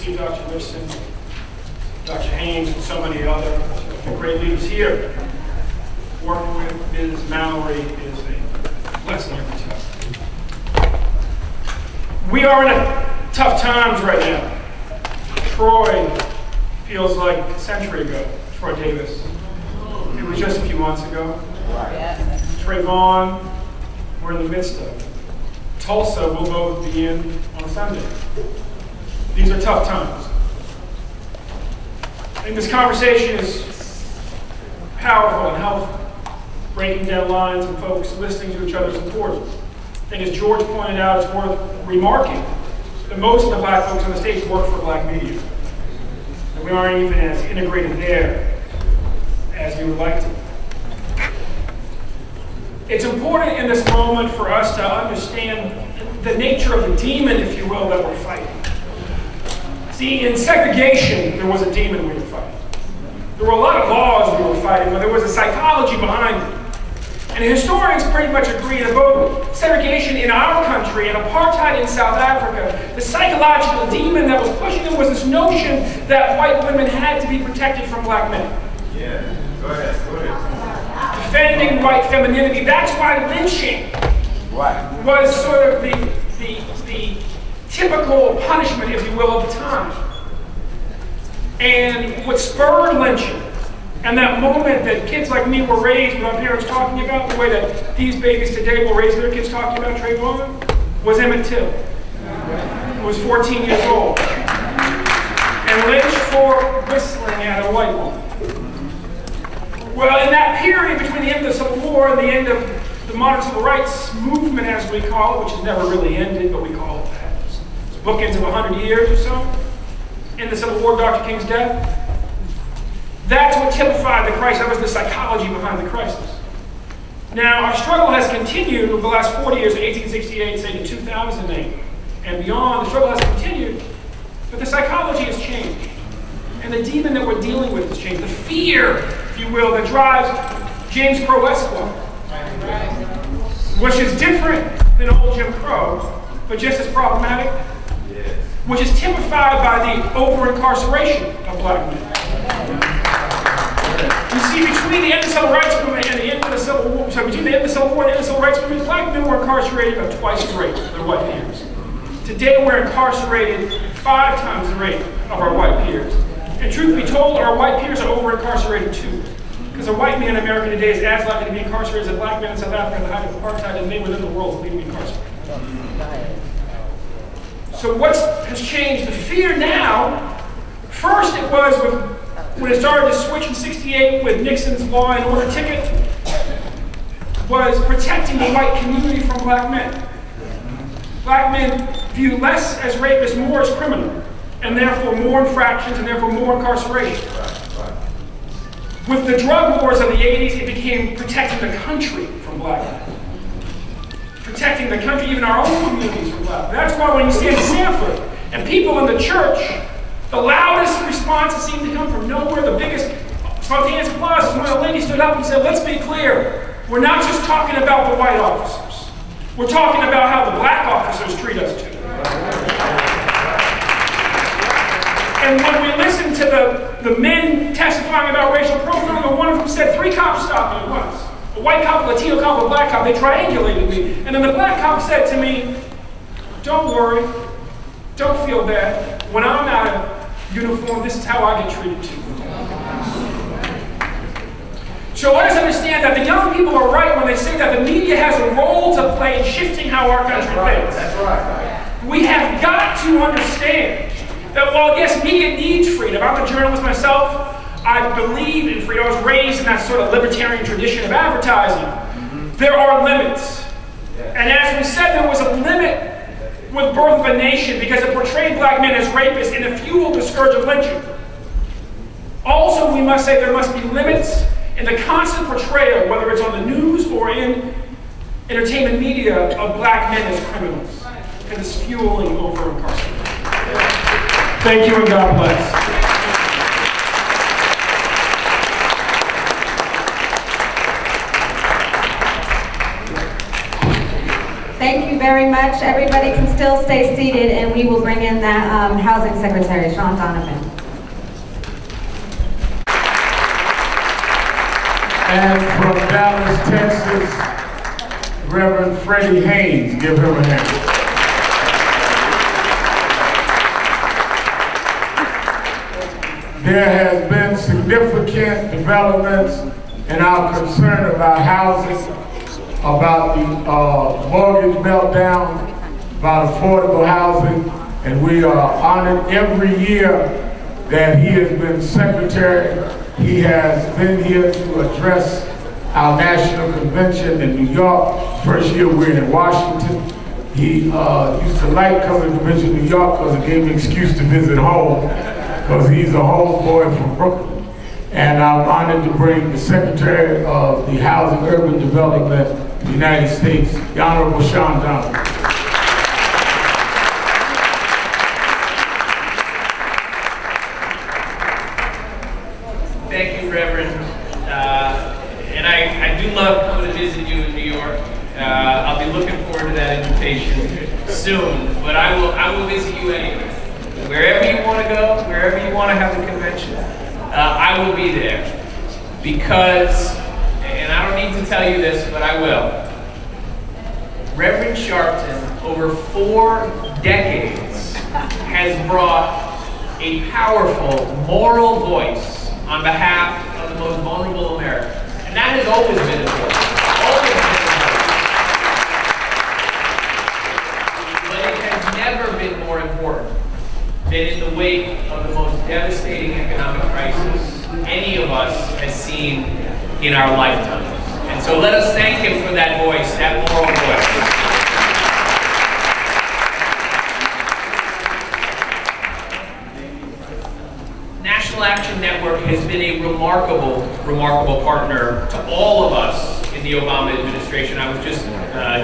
see Dr. Lipson, Dr. Haynes, and so many other great leaders here. Working with Ms. Mallory is a blessing every time. We are in tough times right now. Troy feels like a century ago, Troy Davis. It was just a few months ago. Trayvon, we're in the midst of. Tulsa will both be in on Sunday. These are tough times. I think this conversation is powerful and helpful, breaking down lines and folks listening to each other is important. I think as George pointed out, it's worth remarking that most of the black folks on the stage work for black media. And we aren't even as integrated there as we would like to. It's important in this moment for us to understand the nature of the demon, if you will, that we're fighting. See, in segregation, there was a demon we were fighting. There were a lot of laws we were fighting, but there was a psychology behind it. And historians pretty much agree that both segregation in our country and apartheid in South Africa, the psychological demon that was pushing them was this notion that white women had to be protected from black men. Yeah, go ahead. Defending white femininity. That's why lynching was sort of the typical punishment, if you will, of the time. And what spurred lynching, and that moment that kids like me were raised with our parents talking about, the way that these babies today will raise their kids talking about Trayvon, was Emmett Till, who was 14 years old, and lynched for whistling at a white woman. Well, in that period between the end of the Civil War and the end of the modern civil rights movement, as we call it, which has never really ended, but we call it that. It's bookends of 100 years or so. In the Civil War, Dr. King's death. That's what typified the crisis. That was the psychology behind the crisis. Now, our struggle has continued over the last 40 years, 1868, say to 2008, and beyond. The struggle has continued, but the psychology has changed. And the demon that we're dealing with has changed. The fear, if you will, that drives James Crow Esquire, which is different than old Jim Crow, but just as problematic, which is typified by the over-incarceration of black men. You see, between the end of the Civil Rights Movement and the end of the Civil War, so between the end of the Civil War and the end of the Civil Rights Movement, black men were incarcerated at twice the rate of their white peers. Today, we're incarcerated 5 times the rate of our white peers. And truth be told, our white peers are over-incarcerated too. Because a white man in America today is as likely to be incarcerated as a black man in South Africa at the height of apartheid, and they within the world to be incarcerated. So what has changed? The fear now, first it was when it started to switch in '68 with Nixon's law and order ticket, was protecting the white community from black men. Black men view less as rapists, more as criminal, and therefore more infractions and therefore more incarceration. With the drug wars of the 80s, it became protecting the country from black men. Protecting the country, even our own communities from black men. That's why when you stand in Sanford and people in the church, the loudest responses seem to come from nowhere. The biggest spontaneous applause is when a lady stood up and said, let's be clear, we're not just talking about the white officers. We're talking about how the black officers treat us too. And when we listened to the men testifying about racial profiling, one of them said 3 cops stopped me at once. A white cop, a Latino cop, a black cop, they triangulated me. And then the black cop said to me, don't worry, don't feel bad. When I'm out of uniform, this is how I get treated too. So let us understand that the young people are right when they say that the media has a role to play in shifting how our country thinks. That's right. We have got to understand that while, yes, media needs freedom. I'm a journalist myself. I believe in freedom. I was raised in that sort of libertarian tradition of advertising. There are limits. And as we said, there was a limit with Birth of a Nation because it portrayed black men as rapists and it fueled the scourge of lynching. Also, we must say there must be limits in the constant portrayal, whether it's on the news or in entertainment media, of black men as criminals. And it's fueling over-incarceration. Thank you and God bless. Thank you very much. Everybody can still stay seated, and we will bring in that Housing Secretary, Sean Donovan. And from Dallas, Texas, Reverend Freddie Haynes. Give him a hand. There has been significant developments in our concern about housing, about the mortgage meltdown, about affordable housing, and we are honored every year that he has been secretary. He has been here to address our national convention in New York. First year we were in Washington. He used to like coming to convention in New York because it gave him an excuse to visit home, because he's a homeboy from Brooklyn. And I'm honored to bring the Secretary of the Housing Urban Development of the United States, the Honorable Sean Donovan. Thank you, Reverend. And I do love coming to visit you in New York. I'll be looking forward to that invitation soon, but I will visit you anyway. Wherever you want to go, wherever you want to have the convention, I will be there. Because, and I don't need to tell you this, but I will, Reverend Sharpton, over 4 decades, has brought a powerful moral voice on behalf of the most vulnerable Americans. And that has always been important. Always been important. But it has never been more important than in the wake of the most devastating economic crisis any of us has seen in our lifetimes. And so let us thank him for that voice, that moral voice. National Action Network has been a remarkable partner to all of us in the Obama administration. I was just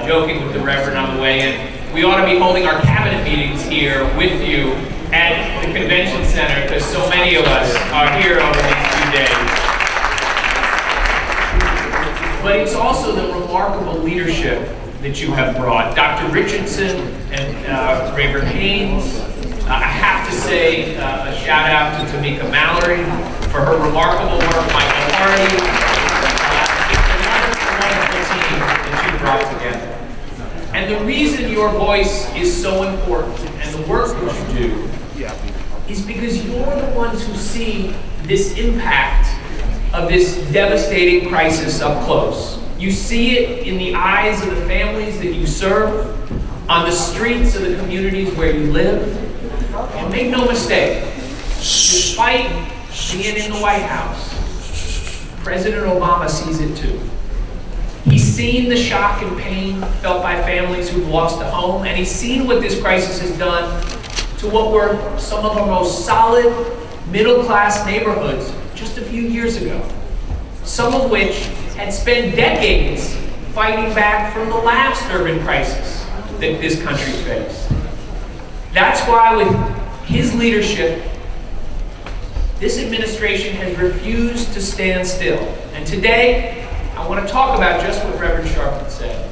joking with the Reverend on the way in. We ought to be holding our cabinet meetings here with you at the convention center, because so many of us are here over these few days. But it's also the remarkable leadership that you have brought. Dr. Richardson and Reverend Haynes. I have to say a shout out to Tamika Mallory for her remarkable work, Michael Hardy. It's a wonderful team that you brought together. And the reason your voice is so important and the work that you do is because you're the ones who see this impact of this devastating crisis up close. You see it in the eyes of the families that you serve, on the streets of the communities where you live. And make no mistake, despite being in the White House, President Obama sees it too. He's seen the shock and pain felt by families who've lost a home, and he's seen what this crisis has done to what were some of our most solid middle-class neighborhoods just a few years ago, some of which had spent decades fighting back from the last urban crisis that this country faced. That's why with his leadership, this administration has refused to stand still. And today, I want to talk about just what Reverend Sharpton said,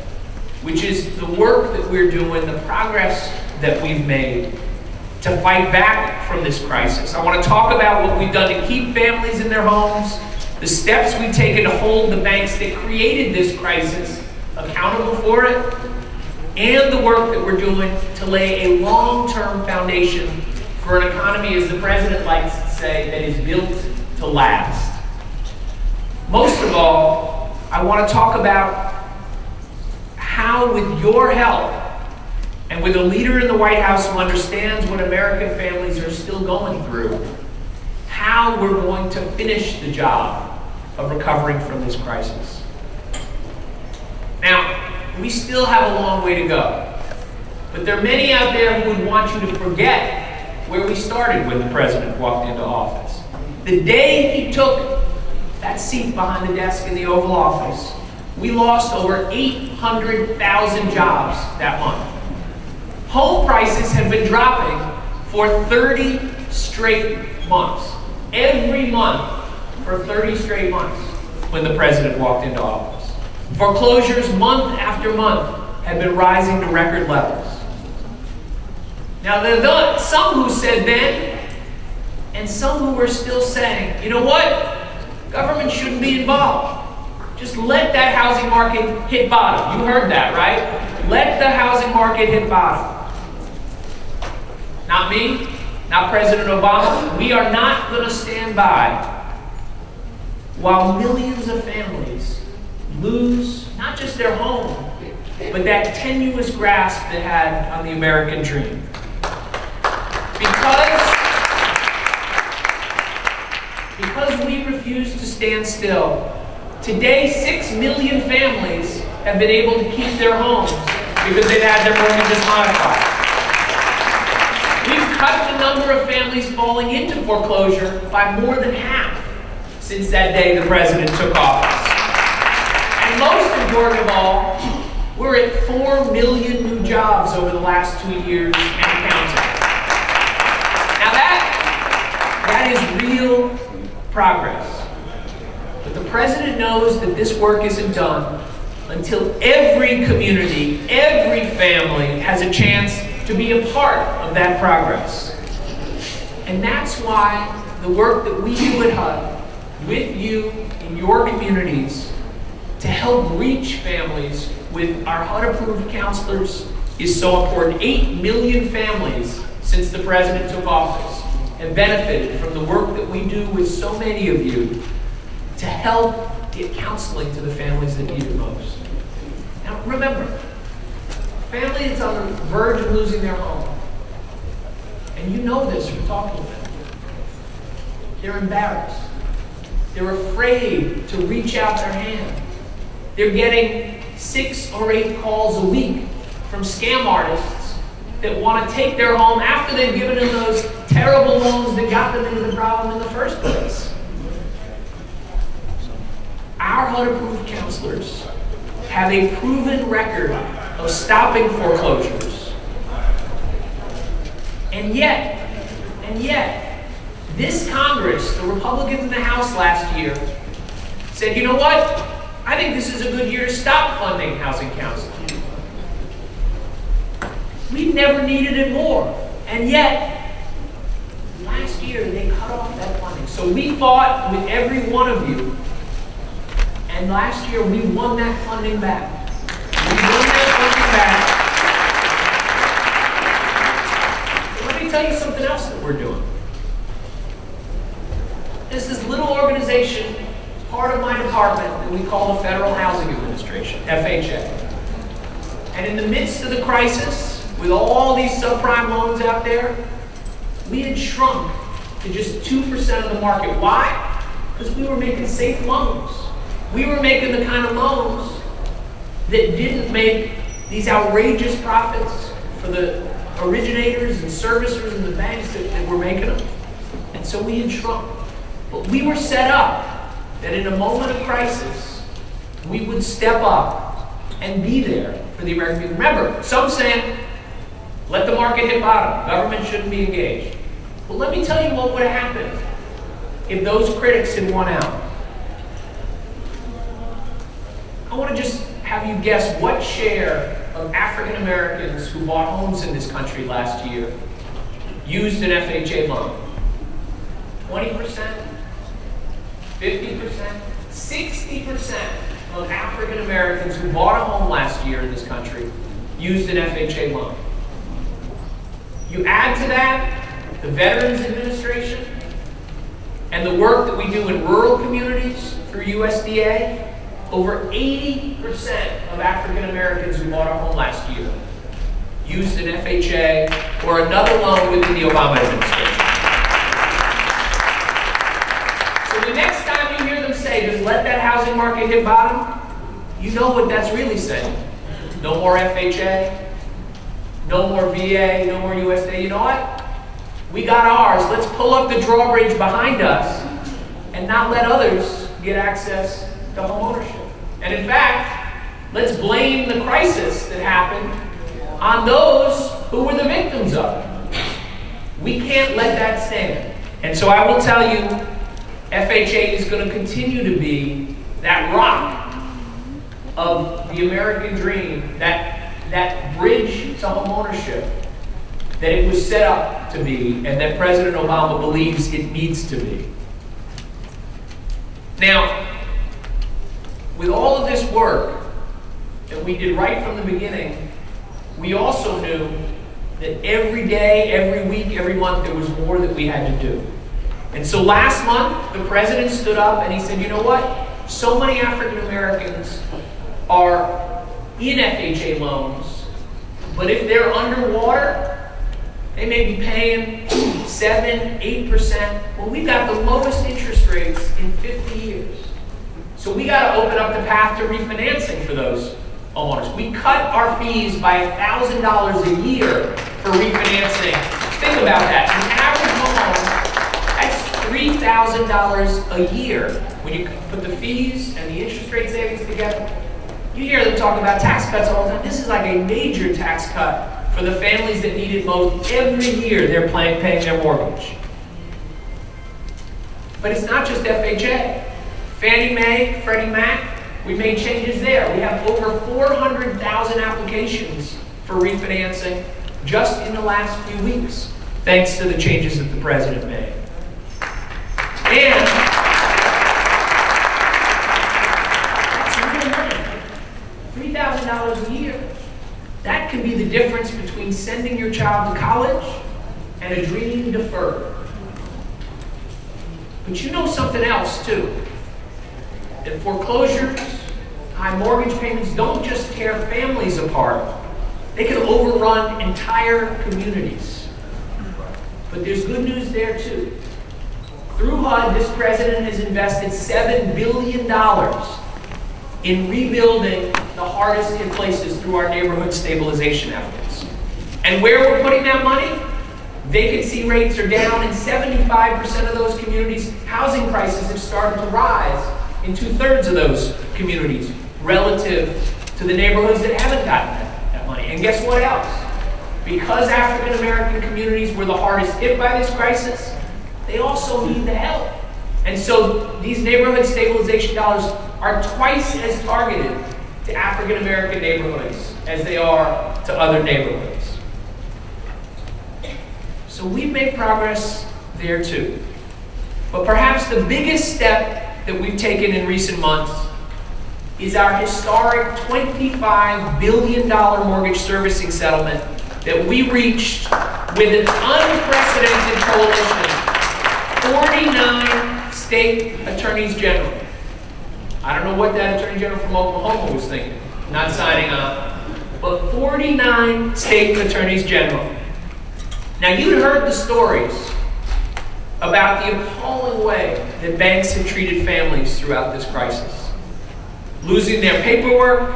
which is the work that we're doing, the progress that we've made to fight back from this crisis. I want to talk about what we've done to keep families in their homes, the steps we've taken to hold the banks that created this crisis accountable for it, and the work that we're doing to lay a long-term foundation for an economy, as the President likes to say, that is built to last. Most of all, I want to talk about how, with your help, and with a leader in the White House who understands what American families are still going through, how we're going to finish the job of recovering from this crisis. Now, we still have a long way to go, but there are many out there who would want you to forget where we started when the President walked into office. The day he took that seat behind the desk in the Oval Office, we lost over 800,000 jobs that month. Home prices have been dropping for 30 straight months. Every month for 30 straight months when the President walked into office. Foreclosures month after month had been rising to record levels. Now, there are some who said then, and some who are still saying, you know what? Government shouldn't be involved. Just let that housing market hit bottom. You heard that, right? Let the housing market hit bottom. Not me, not President Obama. We are not going to stand by while millions of families lose not just their home, but that tenuous grasp they had on the American dream. Because we refuse to stand still, today 6 million families have been able to keep their homes because they've had their mortgages modified. We've cut the number of families falling into foreclosure by more than half since that day the president took office. And most important of all, we're at 4 million new jobs over the last 2 years and counting. Now that is real progress. But the president knows that this work isn't done until every community, every family has a chance to be a part of that progress. And that's why the work that we do at HUD, with you in your communities, to help reach families with our HUD-approved counselors is so important. 8 million families since the president took office have benefited from the work that we do with so many of you to help get counseling to the families that need it most. Now remember, a family that's on the verge of losing their home, and you know this from talking to them, they're embarrassed. They're afraid to reach out their hand. They're getting 6 or 8 calls a week from scam artists that want to take their home after they've given them those terrible loans that got them into the problem in the first place. Our HUD-approved counselors have a proven record of stopping foreclosures. And yet, this Congress, the Republicans in the House last year, said, you know what? I think this is a good year to stop funding housing counseling. We've never needed it more. And yet, last year they cut off that funding. So we fought with every one of you. And last year we won that funding back. We won that funding back. So let me tell you something else that we're doing. There's this little organization, part of my department, that we call the Federal Housing Administration, FHA. And in the midst of the crisis, with all these subprime loans out there, we had shrunk to just 2% of the market. Why? Because we were making safe loans. We were making the kind of loans that didn't make these outrageous profits for the originators and servicers and the banks that were making them. And so we had shrunk. But we were set up that in a moment of crisis, we would step up and be there for the American people. Remember, some saying, let the market hit bottom. Government shouldn't be engaged. But let me tell you what would have happened if those critics had won out. I want to just have you guess what share of African Americans who bought homes in this country last year used an FHA loan. 20%? 50%? 60% of African Americans who bought a home last year in this country used an FHA loan. You add to that the Veterans Administration and the work that we do in rural communities through USDA, over 80% of African Americans who bought a home last year used an FHA or another loan within the Obama administration. So the next time you hear them say, just let that housing market hit bottom, you know what that's really saying. No more FHA, no more VA, no more USDA. You know what? We got ours. Let's pull up the drawbridge behind us and not let others get access to home ownership. And in fact, let's blame the crisis that happened on those who were the victims of it. We can't let that stand. And so I will tell you, FHA is going to continue to be that rock of the American dream that that bridge to homeownership that it was set up to be and that President Obama believes it needs to be. Now, with all of this work that we did right from the beginning, we also knew that every day, every week, every month, there was more that we had to do. And so last month, the president stood up and he said, you know what? So many African Americans are in FHA loans, but if they're underwater, they may be paying 7%, 8%. Well, we've got the lowest interest rates in 50 years. So we got to open up the path to refinancing for those homeowners. We cut our fees by $1,000 a year for refinancing. Think about that. An average home, that's $3,000 a year. When you put the fees and the interest rate savings together, you hear them talk about tax cuts all the time. This is like a major tax cut for the families that need it most. Every year they're paying their mortgage. But it's not just FHA. Fannie Mae, Freddie Mac, we made changes there. We have over 400,000 applications for refinancing just in the last few weeks, thanks to the changes that the president made. And that's real money. $3,000 a year. That can be the difference between sending your child to college and a dream deferred. But you know something else too. That foreclosures, high mortgage payments don't just tear families apart. They can overrun entire communities. But there's good news there too. Through HUD, this president has invested $7 billion in rebuilding the hardest hit places through our neighborhood stabilization efforts. And where we're putting that money, vacancy rates are down in 75% of those communities. Housing prices have started to rise in 2/3 of those communities relative to the neighborhoods that haven't gotten that money. And guess what else? Because African American communities were the hardest hit by this crisis, they also need the help. And so these neighborhood stabilization dollars are twice as targeted to African American neighborhoods as they are to other neighborhoods. So we've made progress there too. But perhaps the biggest step that we've taken in recent months is our historic $25 billion mortgage servicing settlement that we reached with an unprecedented coalition, 49 state attorneys general. I don't know what that attorney general from Oklahoma was thinking, not signing on, but 49 state attorneys general. Now you'd heard the stories about the appalling way that banks have treated families throughout this crisis. Losing their paperwork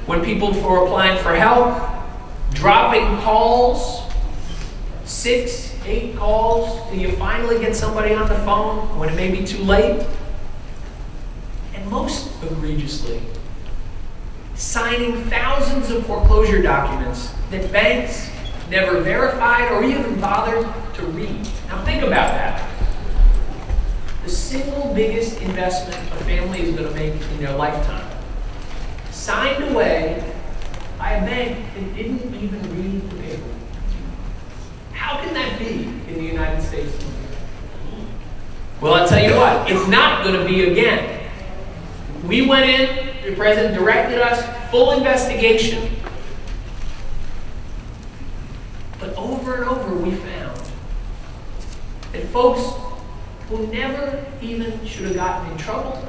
when people were applying for help, dropping calls, 6, 8 calls till you finally get somebody on the phone when it may be too late. And most egregiously, signing thousands of foreclosure documents that banks never verified or even bothered to read. Now think about that. The single biggest investment a family is going to make in their lifetime, signed away by a bank that didn't even read the paper. How can that be in the United States? Well, I'll tell you what, it's not going to be again. We went in, the president directed us, full investigation. But over and over we found that folks who never even should have gotten in trouble,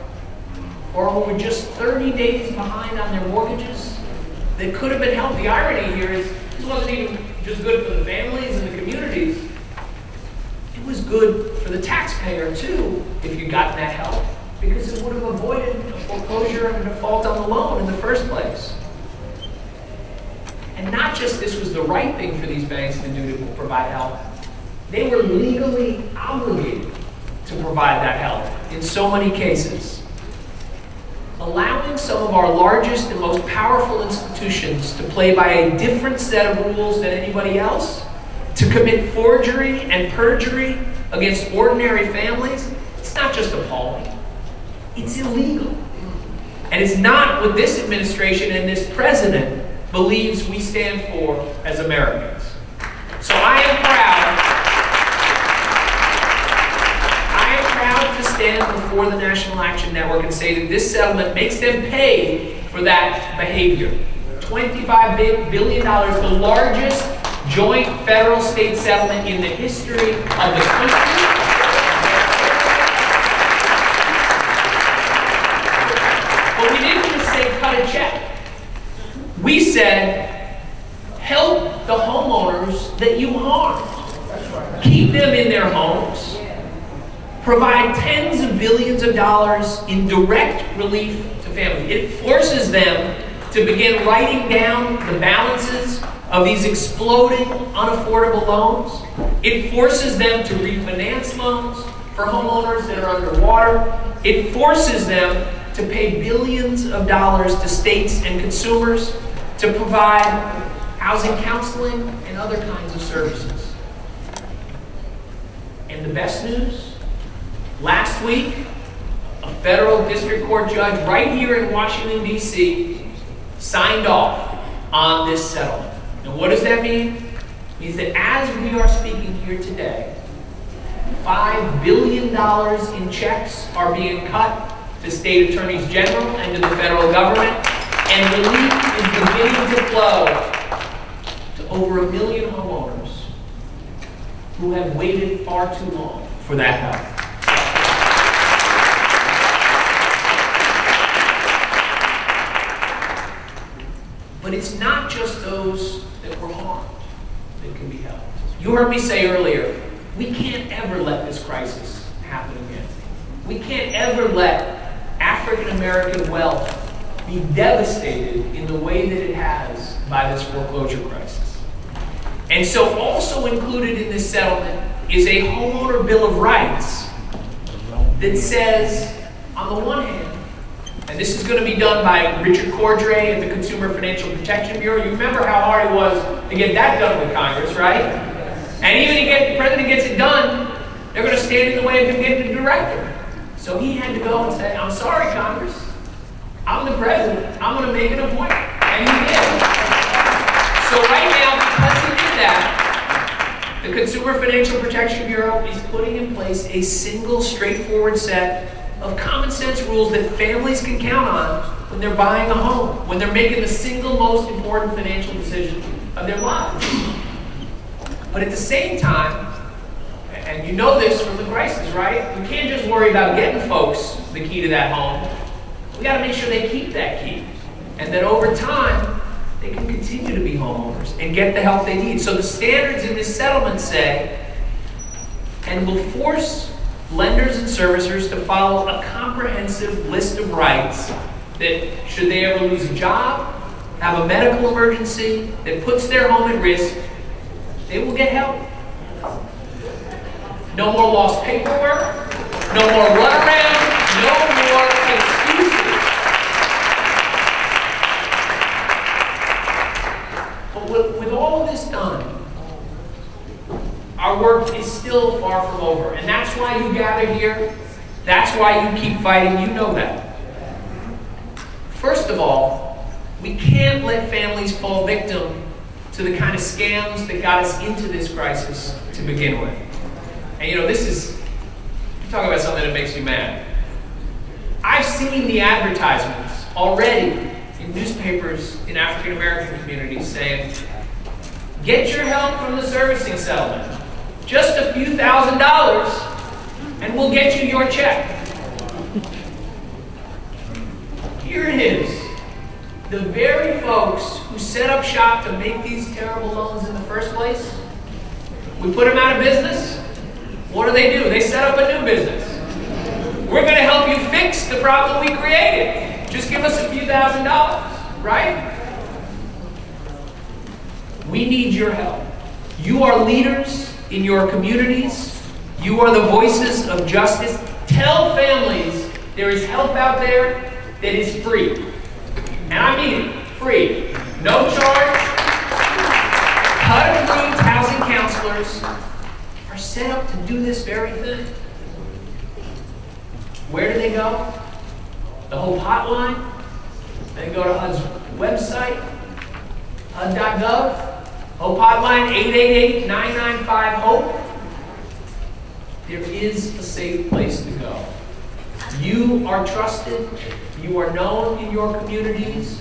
or who were just 30 days behind on their mortgages, that could have been helped. The irony here is this wasn't even just good for the families and the communities. It was good for the taxpayer too, if you'd gotten that help, because it would have avoided a foreclosure and a default on the loan in the first place. And not just this was the right thing for these banks to do to provide help, they were legally obligated to provide that help in so many cases. Allowing some of our largest and most powerful institutions to play by a different set of rules than anybody else, to commit forgery and perjury against ordinary families, it's not just appalling, it's illegal. And it's not with this administration and this president, believes we stand for as Americans. So I am proud to stand before the National Action Network and say that this settlement makes them pay for that behavior. $25 billion, the largest joint federal-state settlement in the history of the country. But we didn't just say cut a check. We said help the homeowners that you harmed. Keep them in their homes. Provide tens of billions of dollars in direct relief to families. It forces them to begin writing down the balances of these exploding, unaffordable loans. It forces them to refinance loans for homeowners that are underwater. It forces them to pay billions of dollars to states and consumers to provide housing counseling and other kinds of services. And the best news? Last week, a federal district court judge right here in Washington, D.C. signed off on this settlement. And what does that mean? It means that as we are speaking here today, $5 billion in checks are being cut to state attorneys general and to the federal government, and relief is beginning to flow to over 1 million homeowners who have waited far too long for that help. But it's not just those that were harmed that can be helped. You heard me say earlier, we can't ever let this crisis happen again. We can't ever let African American wealth be devastated in the way that it has by this foreclosure crisis. And so also included in this settlement is a homeowner bill of rights that says, on the one hand, and this is going to be done by Richard Cordray at the Consumer Financial Protection Bureau. You remember how hard it was to get that done with Congress, right? And even if the president gets it done, they're going to stand in the way of him getting the director. So he had to go and say, I'm sorry, Congress. I'm the president. I'm going to make an appointment. And he did. So right now, because he did that, the Consumer Financial Protection Bureau is putting in place a single, straightforward set of common sense rules that families can count on when they're buying a home, when they're making the single most important financial decision of their lives. But at the same time, and you know this from the crisis, right? We can't just worry about getting folks the key to that home. We got to make sure they keep that key. And that over time, they can continue to be homeowners and get the help they need. So the standards in this settlement say, and will force lenders and servicers to follow a comprehensive list of rights that, should they ever lose a job, have a medical emergency that puts their home at risk, they will get help. No more lost paperwork, no more runaround, no more excuses. But with all of this done, our work is still far from over. And that's why you gather here. That's why you keep fighting. You know that. First of all, we can't let families fall victim to the kind of scams that got us into this crisis to begin with. And you know, this is, you talk about something that makes me mad. I've seen the advertisements already in newspapers in African American communities saying, get your help from the servicing settlement. Just a few $1,000s and we'll get you your check. Here it is. The very folks who set up shop to make these terrible loans in the first place, we put them out of business. What do? They set up a new business. We're going to help you fix the problem we created. Just give us a few $1,000s, right? We need your help. You are leaders in your communities. You are the voices of justice. Tell families there is help out there that is free. And I mean it, free. No charge. HUD-approved housing counselors are set up to do this very thing. Where do they go? The whole hotline? They go to HUD's website. HUD.gov, HOPE hotline 888-995-HOPE. There is a safe place to go. You are trusted. You are known in your communities.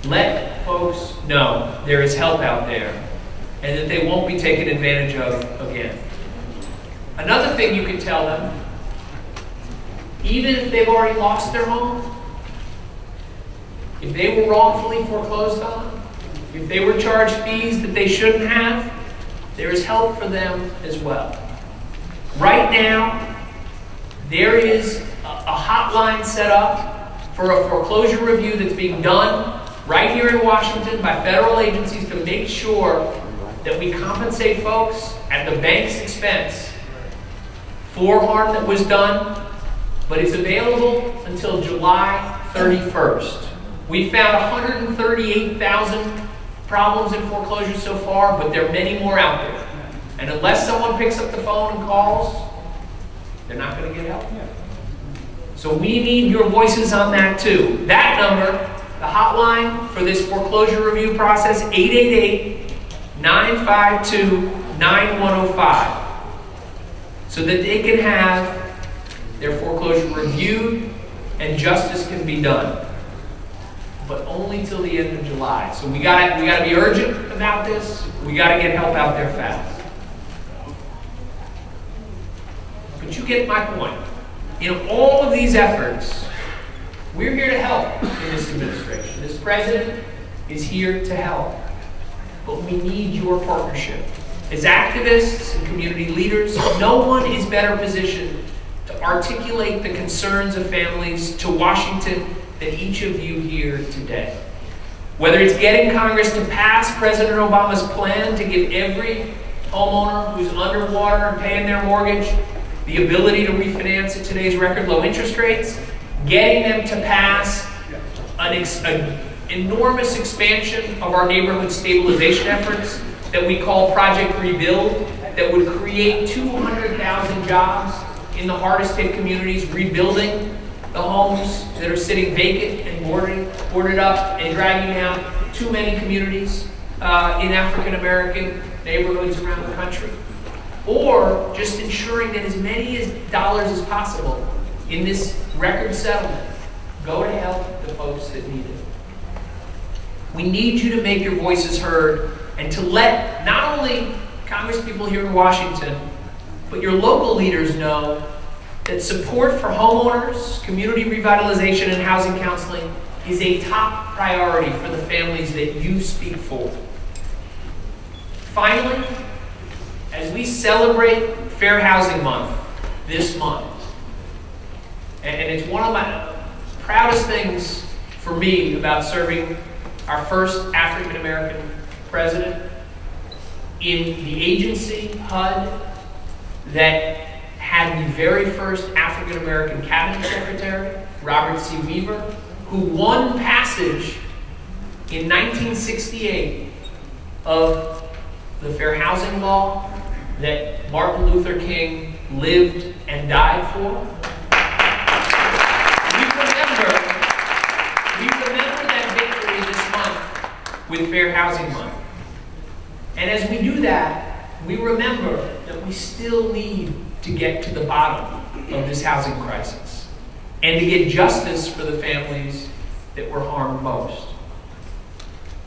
Let folks know there is help out there and that they won't be taken advantage of again. Another thing you can tell them, even if they've already lost their home, if they were wrongfully foreclosed on, if they were charged fees that they shouldn't have, there is help for them as well. Right now, there is a hotline set up for a foreclosure review that's being done right here in Washington by federal agencies to make sure that we compensate folks at the bank's expense for harm that was done, but it's available until July 31st. We found 138,000 problems in foreclosure so far, but there are many more out there. And unless someone picks up the phone and calls, they're not going to get help. So we need your voices on that too. That number, the hotline for this foreclosure review process, 888-952-9105. So that they can have their foreclosure reviewed and justice can be done. But only till the end of July. So we gotta be urgent about this. We gotta get help out there fast. But you get my point. In all of these efforts, we're here to help in this administration. This president is here to help. But we need your partnership. As activists and community leaders, no one is better positioned to articulate the concerns of families to Washington than each of you here today. Whether it's getting Congress to pass President Obama's plan to give every homeowner who's underwater and paying their mortgage the ability to refinance at today's record low interest rates, getting them to pass an enormous expansion of our neighborhood stabilization efforts that we call Project Rebuild, that would create 200,000 jobs in the hardest hit communities, rebuilding the homes that are sitting vacant and boarded up and dragging down too many communities in African American neighborhoods around the country. Or just ensuring that as many dollars as possible in this record settlement go to help the folks that need it. We need you to make your voices heard and to let not only Congresspeople here in Washington, but your local leaders know that support for homeowners, community revitalization, and housing counseling is a top priority for the families that you speak for. Finally, as we celebrate Fair Housing Month this month, and it's one of my proudest things for me about serving our first African American president in the agency, HUD, that had the very first African American cabinet secretary, Robert C. Weaver, who won passage in 1968 of the Fair Housing Law that Martin Luther King lived and died for. We remember that victory this month with Fair Housing Month. And as we do that, we remember that we still need to get to the bottom of this housing crisis and to get justice for the families that were harmed most.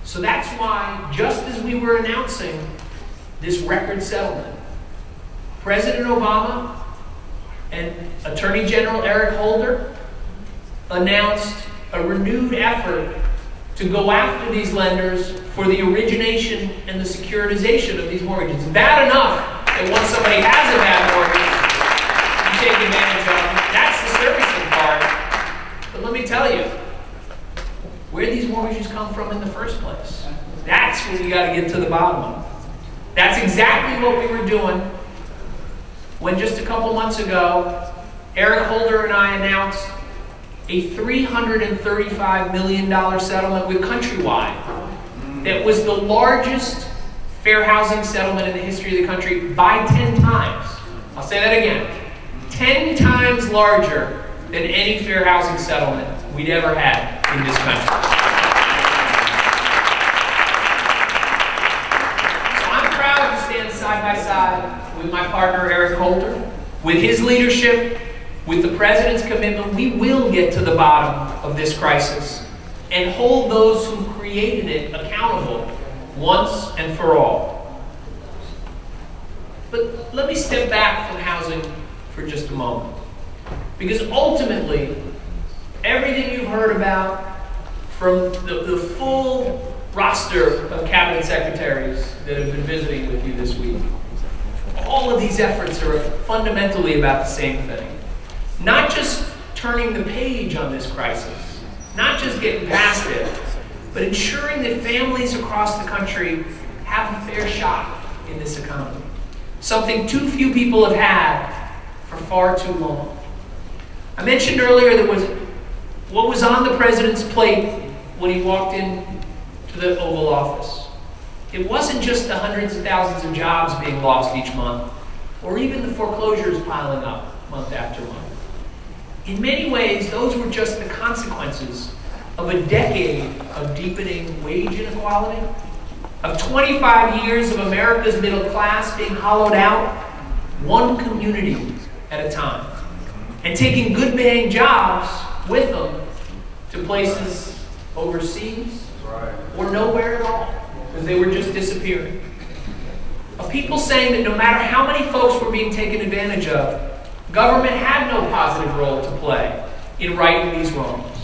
So that's why, just as we were announcing this record settlement, President Obama and Attorney General Eric Holder announced a renewed effort to go after these lenders for the origination and the securitization of these mortgages. It's bad enough that once somebody has a bad mortgage, you take advantage of them. That's the servicing part. But let me tell you, where these mortgages come from in the first place, that's what we got to get to the bottom of. That's exactly what we were doing when just a couple months ago, Eric Holder and I announced a $335 million settlement with Countrywide that was the largest fair housing settlement in the history of the country by 10 times. I'll say that again. 10 times larger than any fair housing settlement we'd ever had in this country. with my partner Eric Holder, with his leadership, with the President's commitment, we will get to the bottom of this crisis and hold those who created it accountable once and for all. But let me step back from housing for just a moment. Because ultimately, everything you've heard about from the full roster of cabinet secretaries that have been visiting with you this week, all of these efforts are fundamentally about the same thing. Not just turning the page on this crisis, not just getting past it, but ensuring that families across the country have a fair shot in this economy. Something too few people have had for far too long. I mentioned earlier what was on the President's plate when he walked in to the Oval Office. It wasn't just the hundreds of thousands of jobs being lost each month, or even the foreclosures piling up month after month. In many ways, those were just the consequences of a decade of deepening wage inequality, of 25 years of America's middle class being hollowed out, one community at a time, and taking good-paying jobs with them to places overseas or nowhere at all, because they were just disappearing. Of people saying that no matter how many folks were being taken advantage of, government had no positive role to play in righting these wrongs.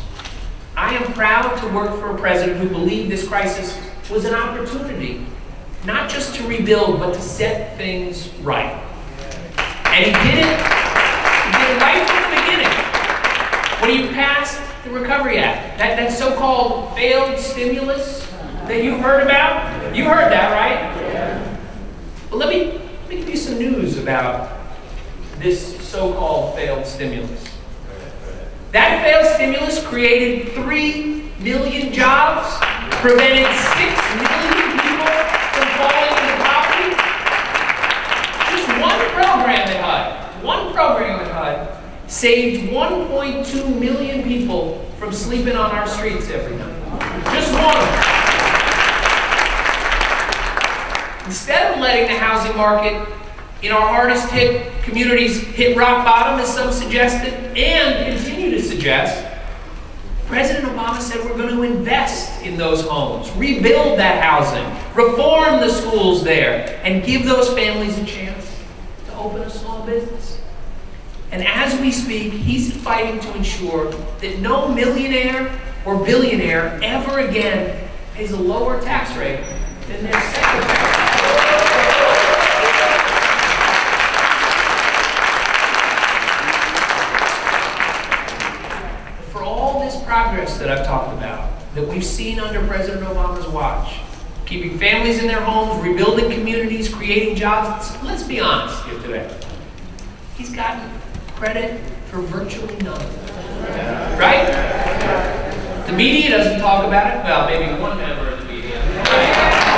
I am proud to work for a president who believed this crisis was an opportunity, not just to rebuild, but to set things right. And he did it right from the beginning. When he passed the Recovery Act, that so-called failed stimulus that you heard about, you heard that, right? Yeah. Well, let me give you some news about this so-called failed stimulus. That failed stimulus created 3 million jobs, prevented 6 million people from falling into poverty. Just one program at HUD saved 1.2 million people from sleeping on our streets every night. Just one. Instead of letting the housing market in our hardest hit communities hit rock bottom, as some suggested, and continue to suggest, President Obama said we're going to invest in those homes, rebuild that housing, reform the schools there, and give those families a chance to open a small business. And as we speak, he's fighting to ensure that no millionaire or billionaire ever again pays a lower tax rate than their secretary. Progress that I've talked about, that we've seen under President Obama's watch, keeping families in their homes, rebuilding communities, creating jobs. Let's be honest here today. He's gotten credit for virtually none. Right? The media doesn't talk about it. Well, maybe one member of the media. Right?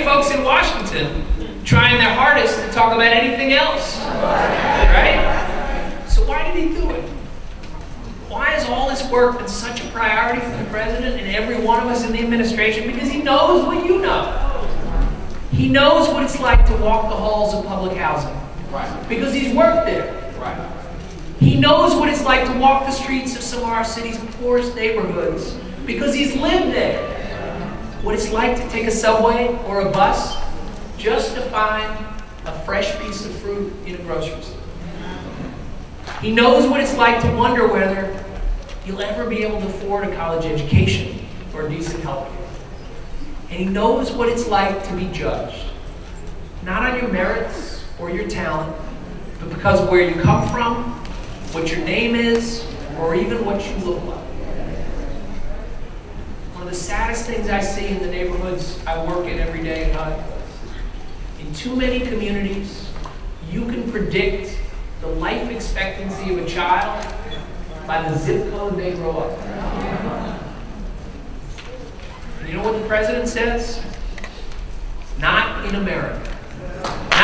Folks in Washington trying their hardest to talk about anything else, right? So why did he do it? Why has all this work been such a priority for the president and every one of us in the administration? Because he knows what you know. He knows what it's like to walk the halls of public housing, because he's worked there. He knows what it's like to walk the streets of some of our city's poorest neighborhoods, because he's lived there. What it's like to take a subway or a bus just to find a fresh piece of fruit in a grocery store. He knows what it's like to wonder whether you'll ever be able to afford a college education or decent health care. And he knows what it's like to be judged, not on your merits or your talent, but because of where you come from, what your name is, or even what you look like. One of the saddest things I see in the neighborhoods I work in every day at HUD, in too many communities, you can predict the life expectancy of a child by the zip code they grow up in. And you know what the president says? Not in America.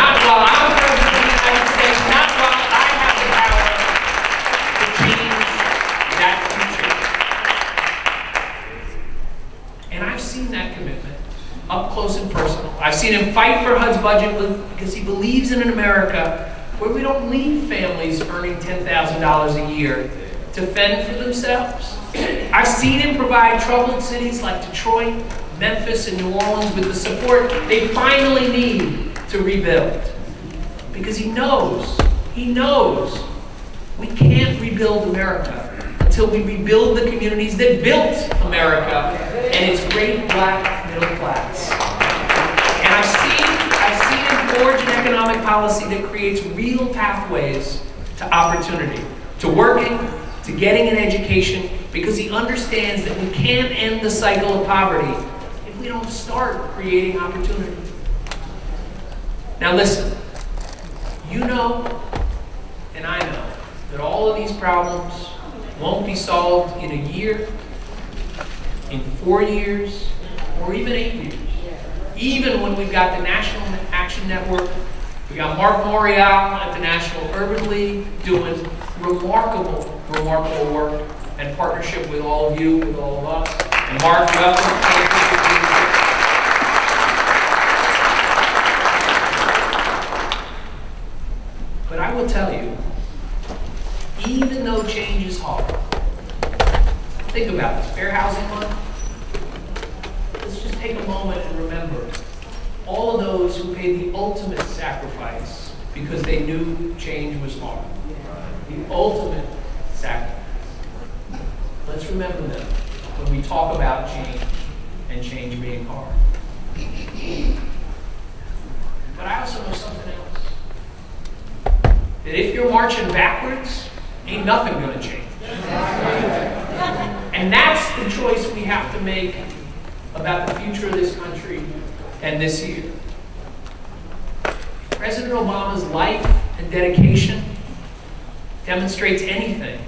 Not while I'm President of the United States, not while I have the power to change that future. And I've seen that commitment up close and personal. I've seen him fight for HUD's budget because he believes in an America where we don't leave families earning $10,000 a year to fend for themselves. I've seen him provide troubled cities like Detroit, Memphis, and New Orleans with the support they finally need to rebuild. Because he knows we can't rebuild America until we rebuild the communities that built America and its great black middle class. And I've seen him forge an economic policy that creates real pathways to opportunity, to working, to getting an education, because he understands that we can't end the cycle of poverty if we don't start creating opportunity. Now listen, you know, and I know, that all of these problems won't be solved in a year, in 4 years, or even 8 years. Even when we've got the National Action Network, we got Mark Morial at the National Urban League doing remarkable work and partnership with all of you, with all of us. And Mark, welcome. But I will tell you, even though change is hard, think about this, Fair Housing Month. Let's just take a moment and remember all of those who paid the ultimate sacrifice because they knew change was hard. The ultimate sacrifice. Let's remember them when we talk about change and change being hard. But I also know something else. That if you're marching backwards, ain't nothing gonna change. And that's the choice we have to make about the future of this country and this year. If President Obama's life and dedication demonstrates anything,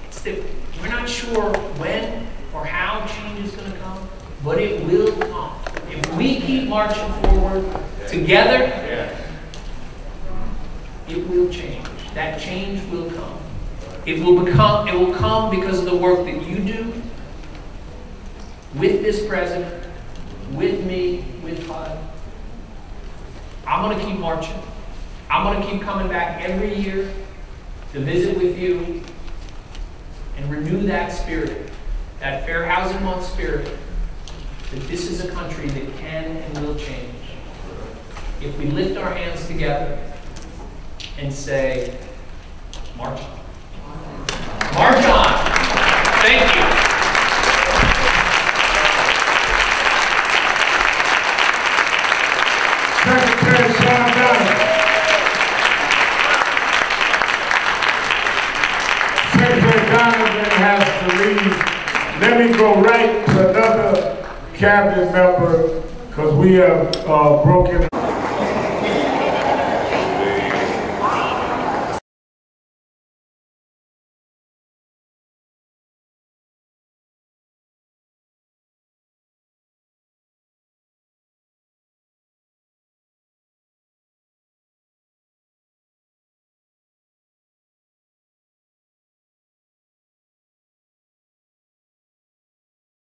it's that we're not sure when or how change is going to come, but it will come. If we keep marching forward together, it will change. That change will come. It will come because of the work that you do with this president, with me, with HUD. I'm going to keep marching. I'm going to keep coming back every year to visit with you and renew that spirit, that Fair Housing Month spirit, that this is a country that can and will change. If we lift our hands together and say, march on. March on. Thank you. Secretary Sean Donovan. Secretary Donovan has to leave. Let me go right to another cabinet member because we have broken